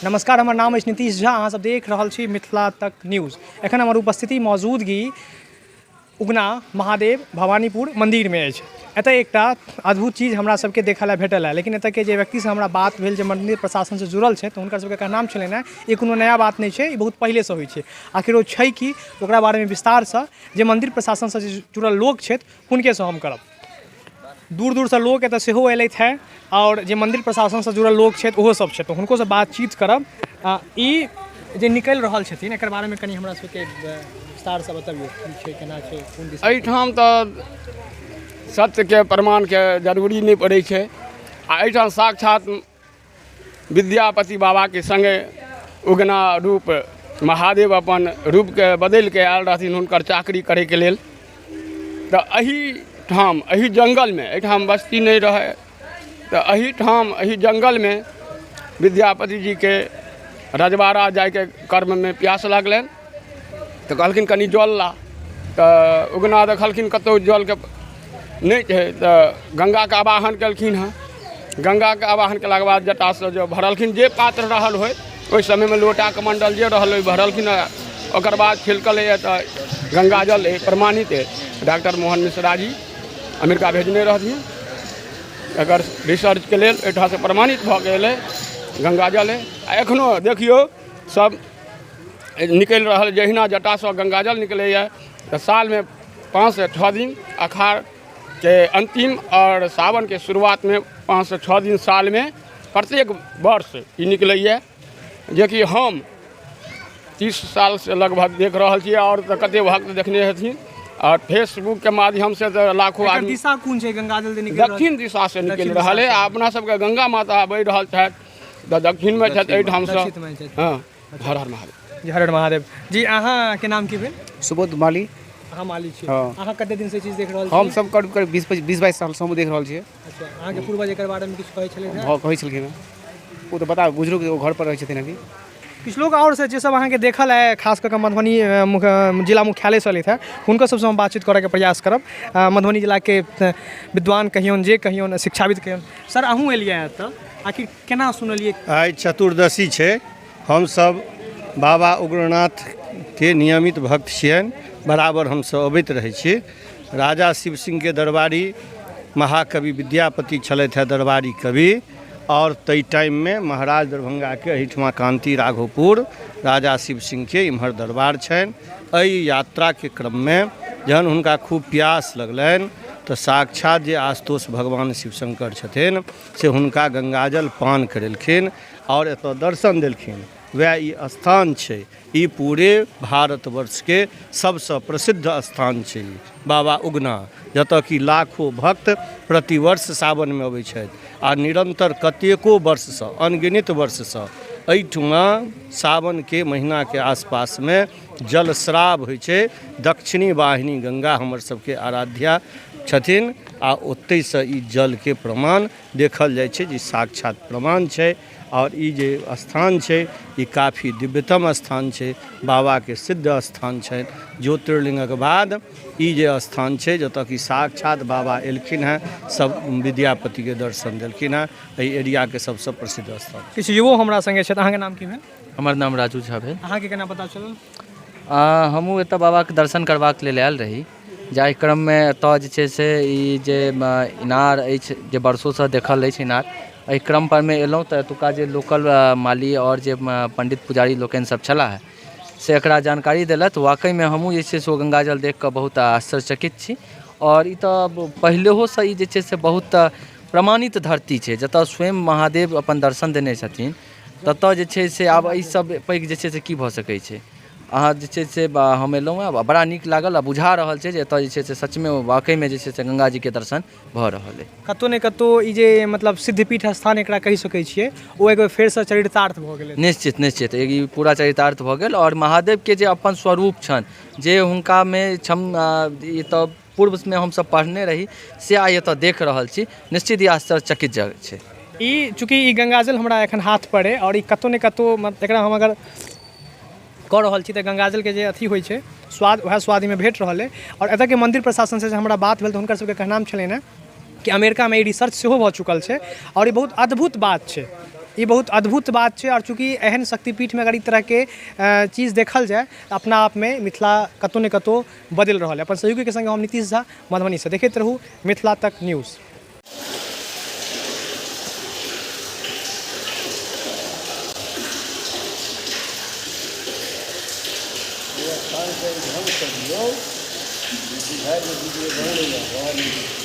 नमस्कार, हमर नाम अछि नीतीश झा। अहाँ सब देख रहल छी मिथिला तक न्यूज़। एखन हमर उपस्थिति मौजूदगी उगना महादेव भवानीपुर मंदिर में अछि। एतय एकटा अद्भुत चीज हमरा सबके देखै ला भेटल है, लेकिन एतय के जे व्यक्ति से हमरा बात भेल जे मंदिर प्रशासन से जुड़ल छै, तो हुनकर सबके कहनाम छलनि है ई कोनो नया बात नहीं छै, ई बहुत पहले से होइ छै। आखिर ओ छै कि ओकरा बारे में विस्तार से जे मंदिर प्रशासन से जुड़ल लोक छथि हुनके से हम करब। दूर दूर से लोग एतऽ सेहो अयलथि है और जे मंदिर प्रशासन से जुड़ल लोग छथि ओहो सब छथि, तो हुनको से बातचीत करब। ई जे निकलि रहल छथिन एकर बारे में कनी हमरा सबके विस्तार से बताबियौ, की छै केना छै, कोन दिशा। एहिठाम तऽ सत्य के प्रमाण के जरूरी नहीं पड़ै छै। आ एहिठाम साक्षात विद्यापति बाबा के संगे उगना रूप महादेव अपन रूप के बदलि के आयल रहथिन हुनकर चाकरी करे के लेल। तऽ एही जंगल में एहिठाम बस्ती नहीं रहे, तो एही जंगल में विद्यापति जी के रजवाड़ा जाय के कर्म में प्यास लगलनि, तो कहलखिन कनी जल ला। तो उगना देखलखिन कतौ जल के नहीं है, तो गंगा के आवाहन केलखिन हैं। गंगा के आवाहन केलाके बाद जटा से जो भरलखिन जे पात्र रहल होय ओहि समय में लोटा के मंडल जे रहल होय भरलखिन। ओकर बाद छिलकल है तो गंगा जल है प्रमाणित है। डॉक्टर मोहन मिश्रा जी अमेरिका भेजने रहथिन एकर रिसर्च के लेल, एहिठाम से प्रमाणित भऽ गेल है गंगा जल है। एखनो देखियो सब निकल रहल, जहिना जटा से गंगा जल निकलैए तो साल में 5 से 6 दिन, अखाड़ के अंतिम और सावन के शुरुआत में 5 से 6 दिन साल में प्रत्येक वर्ष ई निकलैए। जे कि हम 30 साल से लगभग देख रहा छी और तो कते भक्त देखने हथिन और फेसबुक के माध्यम से तो लाखों आदमी। दिशा कोन छै गंगा जल जे निकल दक्षिण दिशा से निकल रहा है। अपना सबके गंगा माता बहि रहल छथि तो दक्षिण में छथि एहिठाम से। हाँ, हर हर महादेव। जी हर हर महादेव। जी अहाँ के नाम की भेल? सुबोध माली। अहाँ माली छी। हाँ। अहाँ कते दिन से चीज देख रहल छी? हम सब करीब 20-22 साल से हम देख रहल छी। अच्छा, अहाँ के पूर्वज एकर बारे में किछु कहै छलै ने? हाँ, कहै छलखिन हैं। वो तो बता बुजुर्ग वो घर पर रहै छथिन अभी। किछु लोग और से जे सब अहाँ के देखल है, खास करके मधुबनी जिला मुख्यालय से अयलथि है, हुनकर सबसे हम बातचीत करे के प्रयास करब। मधुबनी जिला के विद्वान कहियौन, जे कहियौन, शिक्षाविद कहियौन। सर अहूँ एलियै एतऽ, आखिर केना सुनलियै? आइ चतुर्दशी छै। हम सब बाबा उग्रनाथ के नियमित भक्त छियनि, बराबर हम सब अबैत रहै छी। राजा शिव सिंह के दरबारी महाकवि विद्यापति छलथि है दरबारी कवि, और तई टाइम में महाराज दरभंगा के एहिठमा कांति राघोपुर राजा शिव सिंह के इम्हर दरबार छनि। एहि यात्रा के क्रम में जहन हुनका खूब प्यास लगलनि तो साक्षात जे आशुतोष भगवान शिव शंकर छथिन से हुनका गंगाजल पान करेलखिन और एतऽ दर्शन देलखिन। वह ई स्थान छै, ई पूरे भारतवर्ष के सबसे प्रसिद्ध स्थान छै बाबा उगना, जतऽ कि लाखों भक्त प्रतिवर्ष सावन में अबै छथि आ निरंतर कतेको वर्ष से, अनगिनत वर्ष से एहिठुमा सावन के महीना के आसपास में जलस्राव होइ छै। दक्षिणी वाहिनी गंगा हमर सबके आराध्या छथिन आ ओतै से ई जल के प्रमाण देखल जाइ छै, जे साक्षात प्रमाण छै। और ई जे स्थान छै ई काफ़ी दिव्यतम स्थान छै, बाबा के सिद्ध स्थान छै। ज्योतिर्लिंगक बाद ई जे स्थान छै जतऽ कि साक्षात बाबा एलखिन हैं, सब विद्यापति के दर्शन देलखिन हैं। एहि एरिया के सबसे प्रसिद्ध स्थान। किछु युवो हमरा संगे छथि। अहाँके नाम की भेल? हमर नाम राजू झा भेल। अहाँके केना पता चलल? हमहूँ एतऽ बाबा के दर्शन करबाक लेल आयल रही, जाहि क्रम में एतऽ जे छै से ई जे इनार अछि, जे वर्षोसँ देखल अछि इनार, एहि क्रम पर में एलहुँ तऽ एतुका जे लोकल माली और जे पंडित पुजारी लोकनि सब छलाह से एकरा जानकारी देलथि। वाकई में हमहूँ जे छै से ओ गंगाजल देख कऽ बहुत आश्चर्यचकित छी। और ई तऽ पहिलेहोसँ ई जे छै से बहुत प्रमाणित धरती छै, जतऽ स्वयं महादेव अपन दर्शन देने छथिन, ततऽ जे छै से आब एहि सब पैघ जे छै से की भऽ सकै छै। अहाँ जे छै से हम एलहुँ हैं, बड़ा नीक लागल आ बुझा रहल छै जे एतऽ जे छै से सचमे वाकई में जे छै से गंगा जी के दर्शन भऽ रहल है। कतौ ने कतौ ई जे मतलब सिद्धपीठ स्थान एकरा कहि सकै छियै, ओ एगो फेरसँ चरितार्थ भऽ गेलै। निश्चित निश्चित ई पूरा चरितार्थ भऽ गेल। और महादेव के जे अपन स्वरूप छनि, जे हुनका में ई तऽ पूर्व में हमसब पढ़ने रही, से आइ एतऽ देख रहल छी। निश्चित ई आश्चर्यचकित जगह छै। ई चूँकि ई गंगाजल हमरा एखन हाथ पर है और ई कतौ ने कतौ एकरा हम अगर कऽ रहल छी तऽ गंगाजल के जे अथी होइ छै स्वाद, वएह स्वाद में भेट रहल है। और एतऽ के मंदिर प्रशासन से हमरा बात भेल तऽ हुनकर सबके कहनाम छलनि हैं कि अमेरिका में ई रिसर्च सेहो भऽ चुकल छै और ई बहुत अद्भुत बात छै ई बहुत अद्भुत बात छै। और चूँकि एहन शक्तिपीठ में अगर ई तरह के चीज़ देखल जाए तो अपना आप में मिथिला कतौ न कतौ बदल रहा है। अपन सहयोगी के संगे हम नीतीश झा मधुबनी से। देखते रहू मिथिला तक न्यूज़। ढंग से दियौ, बुझाइ जे वीडियो बनै